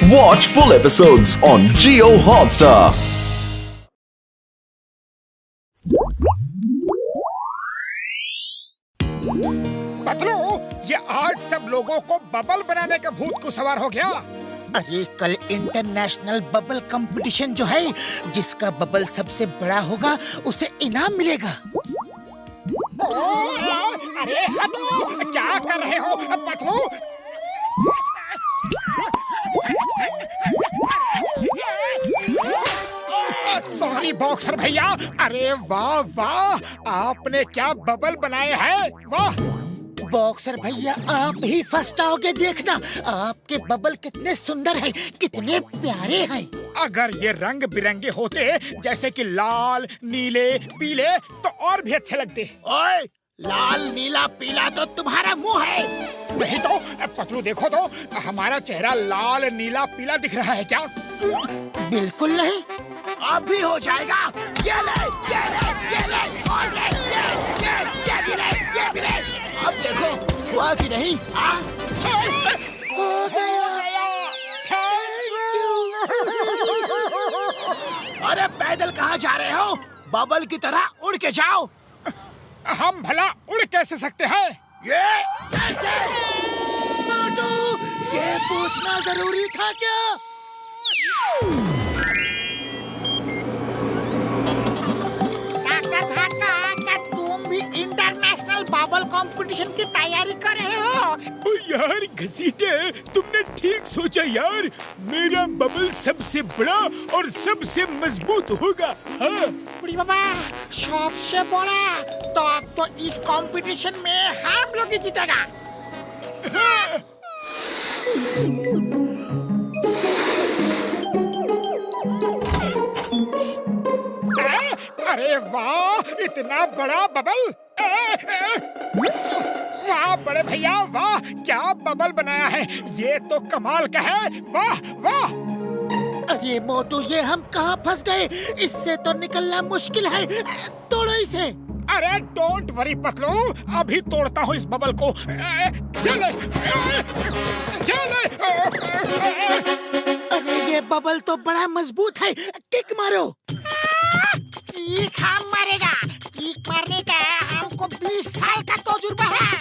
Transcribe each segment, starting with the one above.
Watch full episodes on Jio Hotstar. Patlu, ये आज सब लोगों को बबल बनाने का भूत को सवार हो गया। अरे कल इंटरनेशनल बबल कंपटीशन जो है, जिसका बबल सबसे बड़ा होगा उसे इनाम मिलेगा। अरे हटो, क्या कर रहे हो पतलू? सॉरी बॉक्सर भैया। अरे वाह वाह, आपने क्या बबल बनाए हैं, वाह। बॉक्सर भैया आप ही फर्स्ट आओगे, देखना आपके बबल कितने सुंदर हैं, कितने प्यारे हैं। अगर ये रंग बिरंगे होते जैसे कि लाल, नीले, पीले तो और भी अच्छे लगते। ओए, लाल नीला पीला तो तुम्हारा मुंह है। नहीं तो पतलू देखो तो, हमारा चेहरा लाल नीला पीला दिख रहा है क्या? बिल्कुल नहीं, अब भी हो जाएगा। ये ले, ये ले, ये ले, और ले, ये भी ले, ये भी ले। अब देखो हुआ कि नहीं? हो गया। अरे पैदल कहाँ जा रहे हो? बबल की तरह उड़ के जाओ। हम भला उड़ कैसे सकते हैं? ये कैसे? मोटू, ये पूछना जरूरी था क्या? क्या तुम भी इंटरनेशनल बबल कंपटीशन की तैयारी कर रहे हो? ओ यार घसीटे, तुमने ठीक सोचा यार। मेरा बबल सबसे बड़ा और सबसे मजबूत होगा। हाँ। बड़ी बाबा, सबसे बड़ा तो अब तो इस कंपटीशन में हम लोग ही जीतेगा। हाँ। अरे वाह, इतना बड़ा बबल! वाह बड़े भैया, वाह क्या बबल बनाया है, ये तो कमाल का है, वाह वाह। अरे मोटू, ये हम कहाँ फंस गए? इससे तो निकलना मुश्किल है, तोड़ो इसे। अरे डोंट वरी पतलू, अभी तोड़ता हूँ इस बबल को। ये ले, ये ले। अरे ये बबल तो बड़ा मजबूत है, किक मारो। किक हम मारेगा, किक मारने का हमको 20 साल का तजुर्बा है।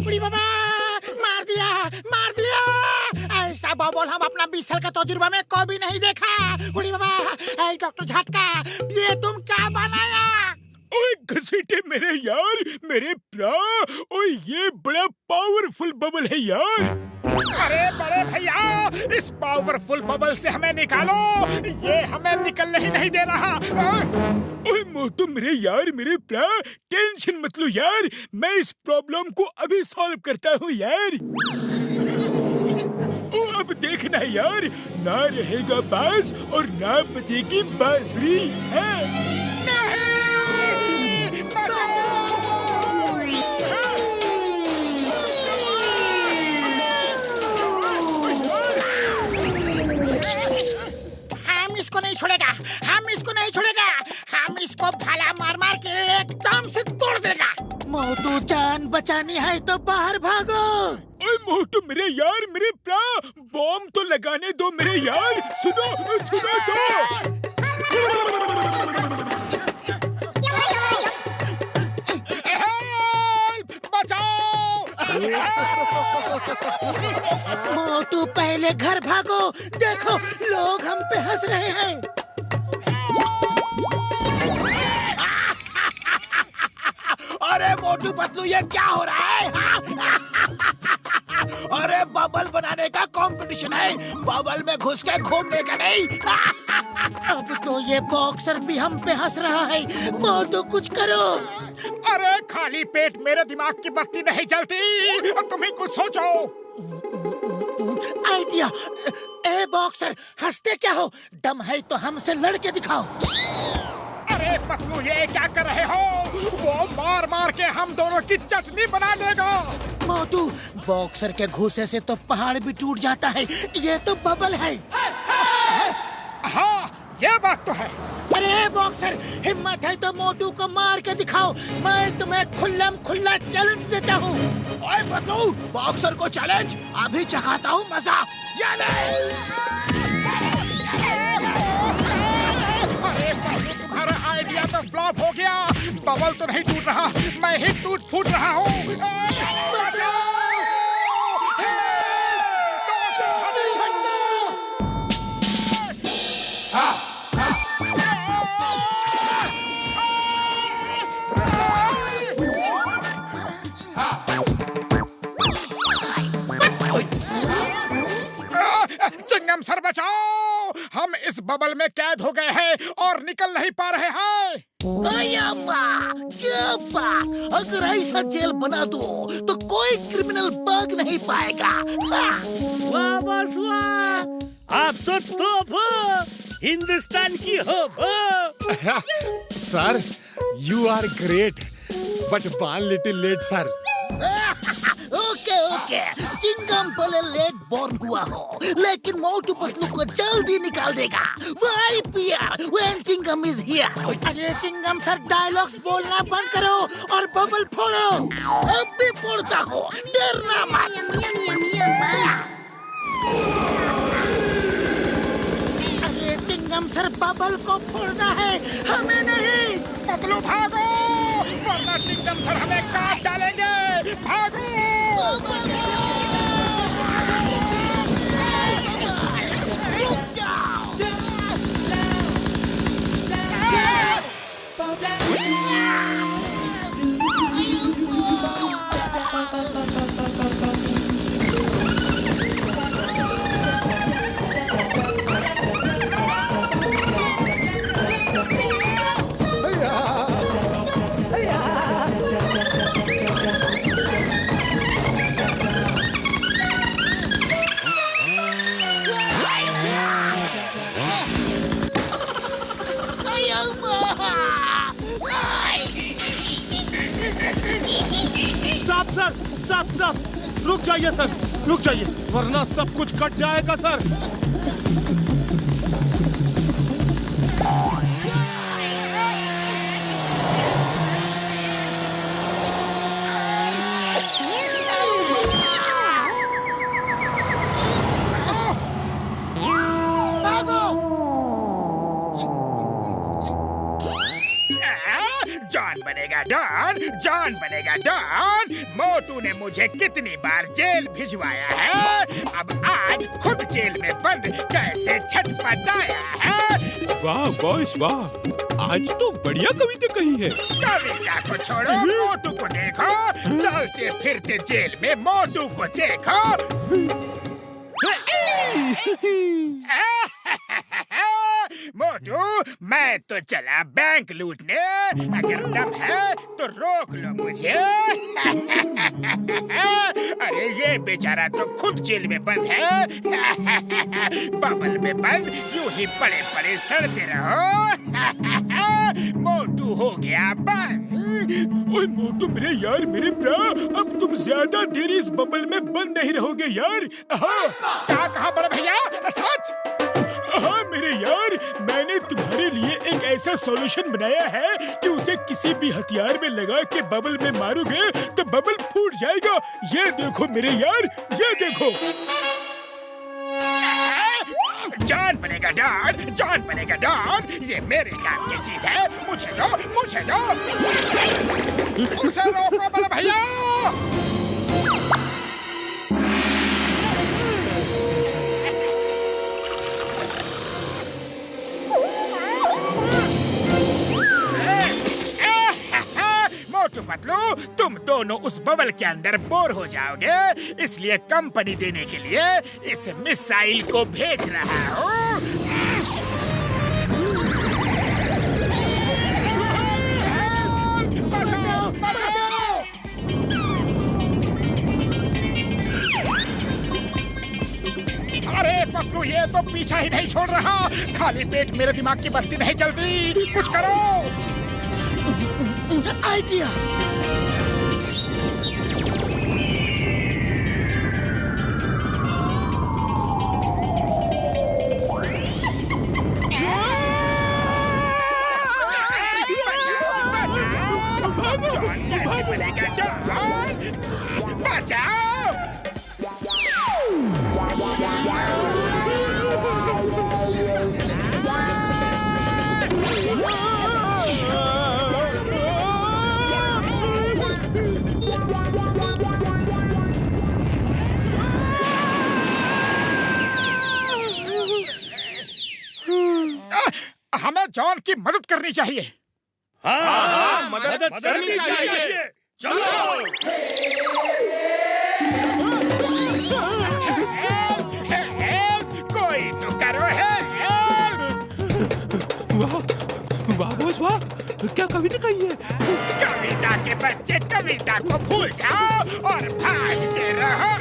बुढ़ी बाबा, मार दिया, मार दिया। ऐसा बबल हम अपना 20 साल का तजुर्बा में कभी नहीं देखा। बुढ़ी बाबा, डॉक्टर झटका, ये तुम क्या बनाया? ओए घसीटे मेरे यार, मेरे प्रा, ओए ये बड़ा पावरफुल बबल है यार। अरे बड़े भैया, इस पावरफुल बबल से हमें निकालो, ये हमें निकलने ही नहीं दे रहा। ओए मोटू मेरे यार, मेरे प्रा, टेंशन मत लो यार, मैं इस प्रॉब्लम को अभी सॉल्व करता हूँ यार। ओ अब देखना यार, ना रहेगा बाज और ना बजेगी बांसुरी है। इसको नहीं छोड़ेगा, हम इसको नहीं छोड़ेगा, हम इसको भाला मार मार के एकदम से तोड़ देगा। मोटू, जान बचानी है तो बाहर भागो। ओए मोटू मेरे यार, मेरे प्रा, बॉम्ब तो लगाने दो मेरे यार, सुनो सुनो तो। मोटू पहले घर भागो, देखो लोग हम पे हंस रहे हैं। अरे मोटू पतलू, ये क्या हो रहा है? अरे बबल बनाने का कंपटीशन है, बबल में घुस के घूमने का नहीं। अब तो ये बॉक्सर भी हम पे हंस रहा है। मोटू कुछ करो। अरे खाली पेट मेरे दिमाग की बत्ती नहीं जलती, तुम ही कुछ सोचो। आइडिया। ए बॉक्सर, हंसते क्या हो? दम है तो हमसे लड़के दिखाओ। अरे पतलू, ये क्या कर रहे हो? वो मार मार के हम दोनों की चटनी बना देगा। मोटू, बॉक्सर के घुसे से तो पहाड़ भी टूट जाता है, ये तो बबल है। हाँ, ये बात तो है। अरे बॉक्सर, हिम्मत है तो मोटू को मार के दिखाओ। मैं तुम्हें खुल्लम खुल्ला चैलेंज देता हूँ। ओए पतलू, बॉक्सर को चैलेंज, अभी चखाता हूँ मजा। ये ले। अरे पतलू, तुम्हारा आइडिया तो फ्लॉप हो गया। बबल तो नहीं टूट रहा, मैं ही टूट फूट रहा हूँ। चिंगम सर बचाओ, हम इस बबल में कैद हो गए हैं और निकल नहीं पा रहे हैं। क्या बात, अगर ऐसा जेल बना दो तो कोई क्रिमिनल भाग नहीं पाएगा। वाह बॉस वाह, आप तो तोप हो, हिंदुस्तान की हो। Sir, you are great, but one little late sir. Okay okay, Chingam भले लेट बॉर्न हुआ हो, लेकिन मोटू पतलू को जल्दी निकाल देगा। Why fear when Chingam is here. अरे चिंगम सर, डायलॉग्स बोलना बंद करो और बबल फोड़ो। अब भी फोड़ता हो, डरना मत। अरे चिंगम सर, बबल को फोड़ना है, हमें नहीं। पतलू भागो, वरना चिंगम सर हमें काट डालेंगे। भागो। रुक जाओ। सर, रुक जाइए सर, रुक जाइए, वरना सब कुछ कट जाएगा सर। जॉन बनेगा डॉन। मोटू ने मुझे कितनी बार जेल भिजवाया है, अब आज खुद जेल में बंद कैसे छटपटाया है। वाह बॉस वाह, आज तो बढ़िया कविता कही है। कविता को छोड़ो, मोटू को देखो, चलते फिरते जेल में मोटू को देखो। मोटू, मैं तो चला बैंक लूटने, अगर दम है तो रोक लो मुझे। अरे ये बेचारा तो खुद जेल में बंद है। बबल में बंद यूं ही पड़े पड़े सड़ते रहो। मोटू हो गया बंद। ओए मोटू मेरे यार, मेरे प्रा, अब तुम ज्यादा देर इस बबल में बंद नहीं रहोगे यार। क्या कहा बड़े भैया? सच? हाँ मेरे यार, मैंने तुम्हारे लिए एक ऐसा सॉल्यूशन बनाया है कि उसे किसी भी हथियार में लगा के बबल में मारोगे तो बबल फूट जाएगा। ये देखो मेरे यार, ये देखो। जॉन बनेगा डॉन, जॉन बनेगा डॉन, ये मेरे काम की चीज है। मुझे दो, मुझे दो। उसे रोको बड़े भैया। मोटू पतलू, तुम दोनों उस बबल के अंदर बोर हो जाओगे, इसलिए कंपनी देने के लिए इस मिसाइल को भेज रहा हूँ। बचाओ, बचाओ। अरे पतलू, ये तो पीछा ही नहीं छोड़ रहा। खाली पेट मेरे दिमाग की बत्ती नहीं चलती, कुछ करो। आइडिया। नहीं बनेगा डॉन। बचाओ। हमें जॉन की मदद करनी चाहिए। हाँ, मदद करनी चाहिए। चलो। हेल्प, कोई तो करो हेल्प। वाह बॉस वाह, क्या कविता कही है? कविता के बच्चे कविता को भूल जाओ और भागते रहो।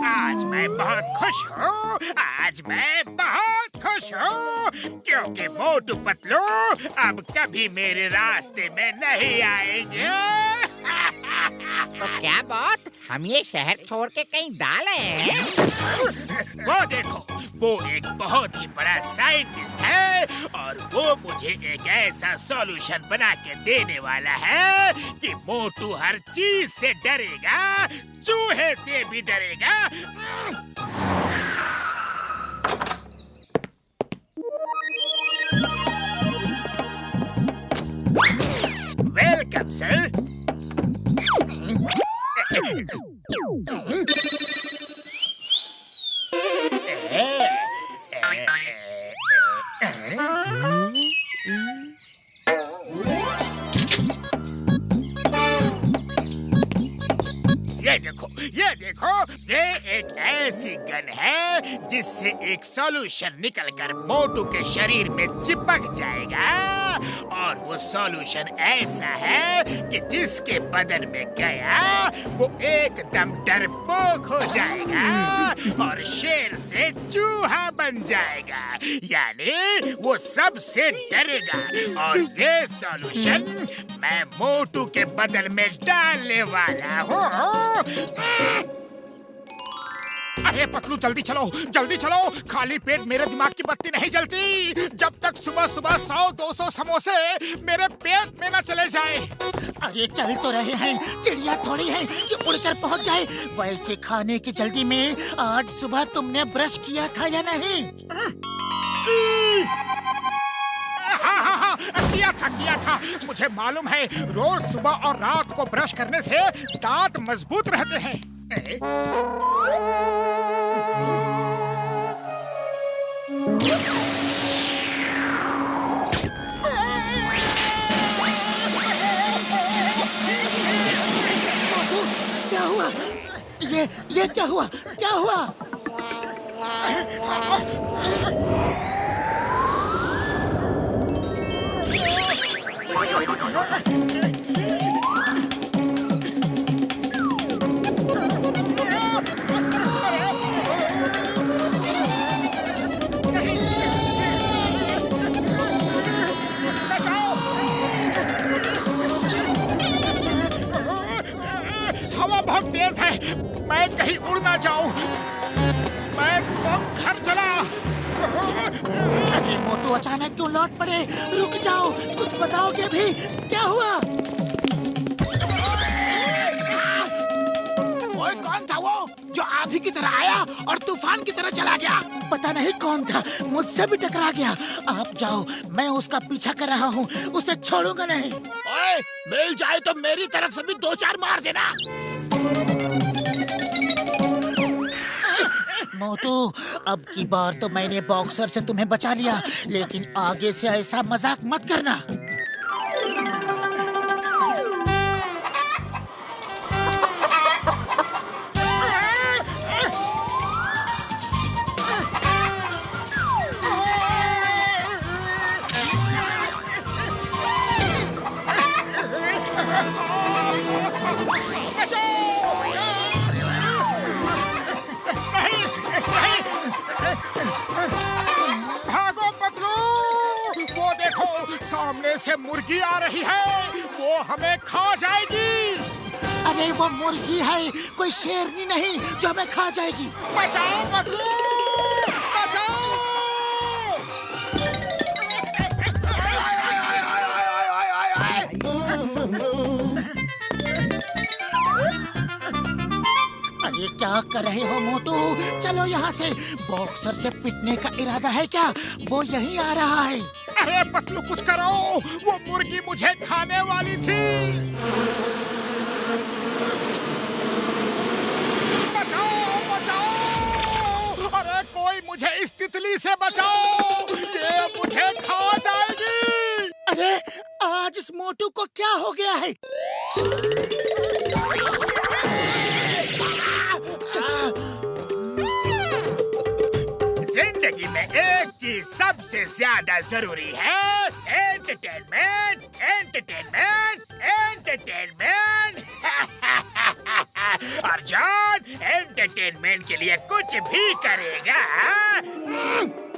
आज मैं बहुत खुश हूँ, आज मैं बहुत खुश हूँ, क्योंकि मोटू पतलू अब कभी मेरे रास्ते में नहीं आएंगे। तो क्या बात, हम ये शहर छोड़ के कहीं डाल हैं? वो देखो, वो एक बहुत ही बड़ा साइंटिस्ट है और वो मुझे एक ऐसा सॉल्यूशन बना के देने वाला है कि मोटू हर चीज से डरेगा, चूहे से भी डरेगा। Welcome sir. ये देखो, ये एक ऐसी गन है जिससे एक सॉल्यूशन निकलकर मोटू के शरीर में चिपक जाएगा और वो सॉल्यूशन ऐसा है कि जिसके बदन में गया वो एकदम डरपोक हो जाएगा और शेर से चूहा बन जाएगा, यानी वो सबसे डरेगा। और ये सॉल्यूशन मैं मोटू के बदन में डालने वाला हूँ। अरे पतलू जल्दी चलो, खाली पेट मेरे दिमाग की बत्ती नहीं जलती जब तक सुबह सुबह 100-200 समोसे मेरे पेट में न चले जाए। अरे चल तो रहे हैं, चिड़िया थोड़ी है कि उड़कर पहुंच जाए। वैसे खाने की जल्दी में आज सुबह तुमने ब्रश किया था या नहीं? हाँ, किया था। मुझे मालूम है, रोज सुबह और रात को ब्रश करने से दांत मजबूत रहते हैं। क्या हुआ? ये क्या हुआ? हवा बहुत तेज है, मैं कहीं उड़ ना जाऊं। मैं घर चला। अरे मोटू अचानक क्यों लौट पड़े? रुक जाओ, कुछ बताओगे भी? क्या हुआ? ओए, कौन था वो जो आंधी की तरह आया और तूफान की तरह चला गया? पता नहीं कौन था, मुझसे भी टकरा गया। आप जाओ, मैं उसका पीछा कर रहा हूँ, उसे छोड़ूंगा नहीं। ओए, मिल जाए तो मेरी तरफ से भी 2-4 मार देना। मोटू, अब की बार तो मैंने बॉक्सर से तुम्हें बचा लिया, लेकिन आगे से ऐसा मजाक मत करना। भागो पतलू, वो देखो सामने से मुर्गी आ रही है, वो हमें खा जाएगी। अरे वो मुर्गी है, कोई शेरनी नहीं जो हमें खा जाएगी। बचाओ पतलू, बचाओ। क्या कर रहे हो मोटू? चलो यहाँ से। बॉक्सर से पिटने का इरादा है क्या? वो यहीं आ रहा है। अरे पतलू कुछ करो, वो मुर्गी मुझे खाने वाली थी। बचाओ बचाओ, अरे कोई मुझे इस तितली से बचाओ, ये मुझे खा जाएगी। अरे आज इस मोटू को क्या हो गया है? जिंदगी में एक चीज सबसे ज्यादा जरूरी है, एंटरटेनमेंट, एंटरटेनमेंट, एंटरटेनमेंट। और जॉन एंटरटेनमेंट के लिए कुछ भी करेगा।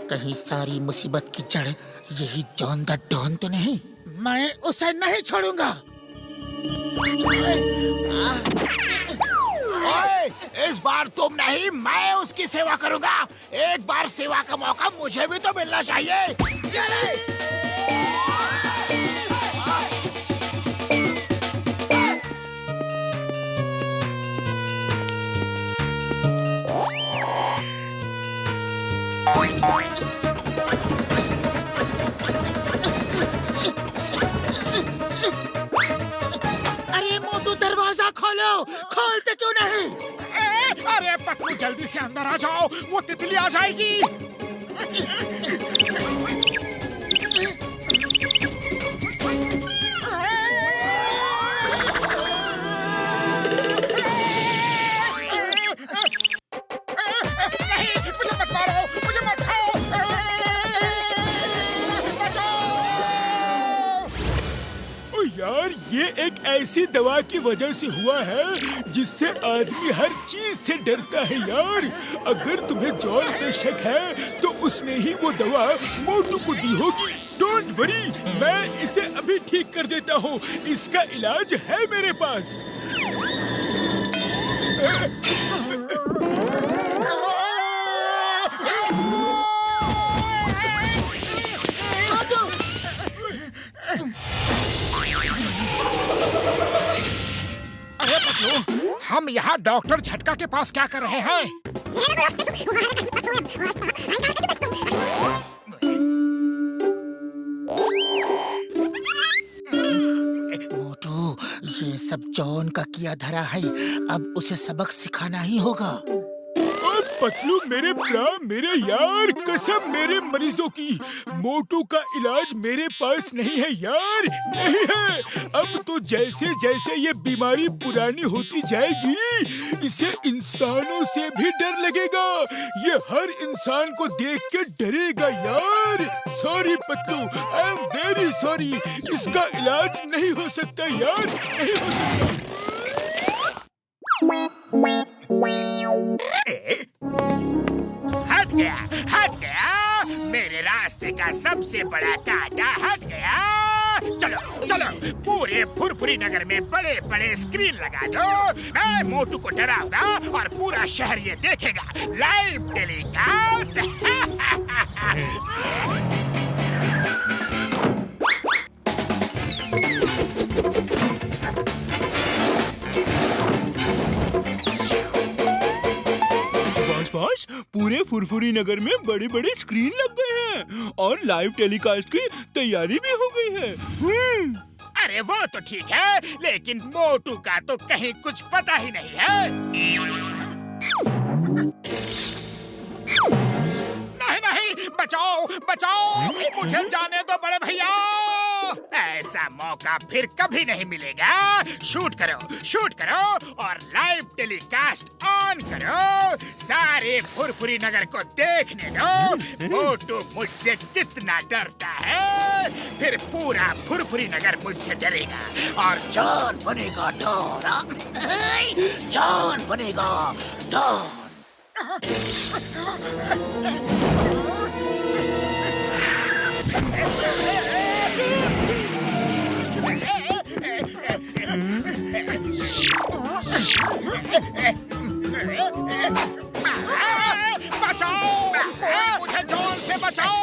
कहीं सारी मुसीबत की जड़ यही जॉन द डॉन तो नहीं? मैं उसे नहीं छोड़ूंगा। इस बार तुम नहीं, मैं उसकी सेवा करूंगा। एक बार सेवा का मौका मुझे भी तो मिलना चाहिए। अरे मोटू दरवाजा खोलो, खोलते क्यों नहीं? अरे पतलू जल्दी से अंदर आ जाओ, वो तितली आ जाएगी। नहीं, मुझे मत मारो, मुझे मत खाओ। ओ यार, ये एक ऐसी दवा की वजह से हुआ है जिससे आदमी हर चीज से डरता है यार। अगर तुम्हें जॉन पे शक है तो उसने ही वो दवा मोटू को दी होगी। डोंट वरी, मैं इसे अभी ठीक कर देता हूँ। इसका इलाज है मेरे पास। अरे पतलू, हम यहाँ डॉक्टर झटका के पास क्या कर रहे हैं? मोटू, ये सब जॉन का किया धरा है। अब उसे सबक सिखाना ही होगा। पतलू मेरे मेरे यार, कसम मेरे मरीजों की, मोटू का इलाज मेरे पास नहीं है यार, नहीं है। अब तो जैसे जैसे ये बीमारी पुरानी होती जाएगी, इसे इंसानों से भी डर लगेगा। ये हर इंसान को देख के डरेगा यार। Sorry Patlu, I am very sorry. इसका इलाज नहीं हो सकता यार, नहीं हो सकता। हट गया, हट गया। मेरे रास्ते का सबसे बड़ा कांटा हट गया। चलो चलो, पूरे फुरफुरी नगर में बड़े बड़े स्क्रीन लगा दो। मैं मोटू को डराऊंगा और पूरा शहर ये देखेगा, लाइव टेलीकास्ट। बस पूरे फुरफुरी नगर में बड़ी बड़ी स्क्रीन लग गए हैं और लाइव टेलीकास्ट की तैयारी भी हो गई है। अरे वो तो ठीक है, लेकिन मोटू का तो कहीं कुछ पता ही नहीं है। नहीं नहीं, बचाओ बचाओ, मुझे जाने दो बड़े भैया। ऐसा मौका फिर कभी नहीं मिलेगा। शूट करो और लाइव टेलीकास्ट ऑन करो। सारे फुरफुरी नगर को देखने दो मोटू मुझसे कितना डरता है। फिर पूरा फुरफुरी नगर मुझसे डरेगा और जॉन बनेगा डॉन। जॉन बनेगा डॉन। बचाओ, मुझे जॉन से बचाओ।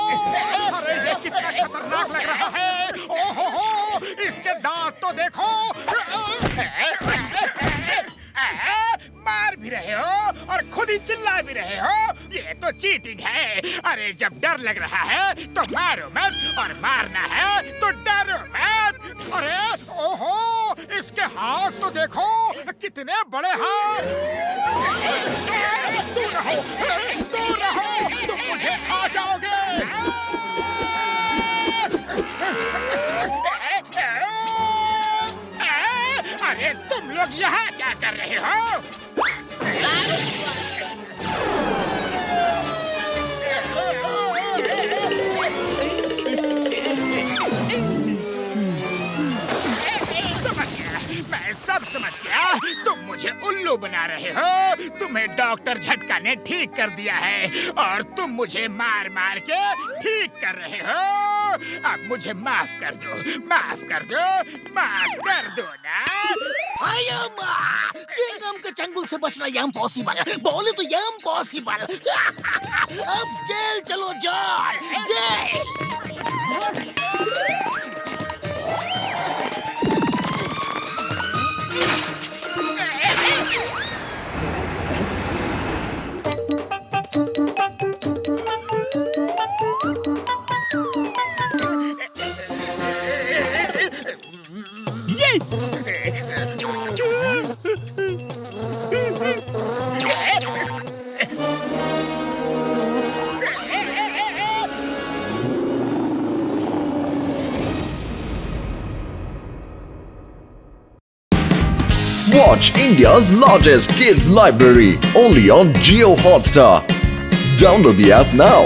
अरे ये कितना खतरनाक लग रहा है। ओहो, इसके दांत तो देखो। मार भी रहे हो और खुद ही चिल्ला भी रहे हो। ये तो चीटिंग है। अरे जब डर लग रहा है तो मारो मत, और मारना है तो डरो मत। अरे ओहो, इसके हाथ तो देखो, कितने बड़े हाथ। दूर रहो, दूर रहो, तुम मुझे खा जाओगे। अरे तुम लोग यहाँ क्या कर रहे हो? समझ गया, मैं सब समझ गया। तुम मुझे उल्लू बना रहे हो। तुम्हें डॉक्टर झटका ने ठीक कर दिया है और तुम मुझे मार मार के ठीक कर रहे हो। अब मुझे माफ कर दो, माफ कर दो, माफ कर दो ना। चिंगम के चंगुल से बचना इम्पॉसिबल, बोले तो इम्पॉसिबल। अब जेल चलो, jail jail. Watch India's largest kids library only on Jio Hotstar. Download the app now.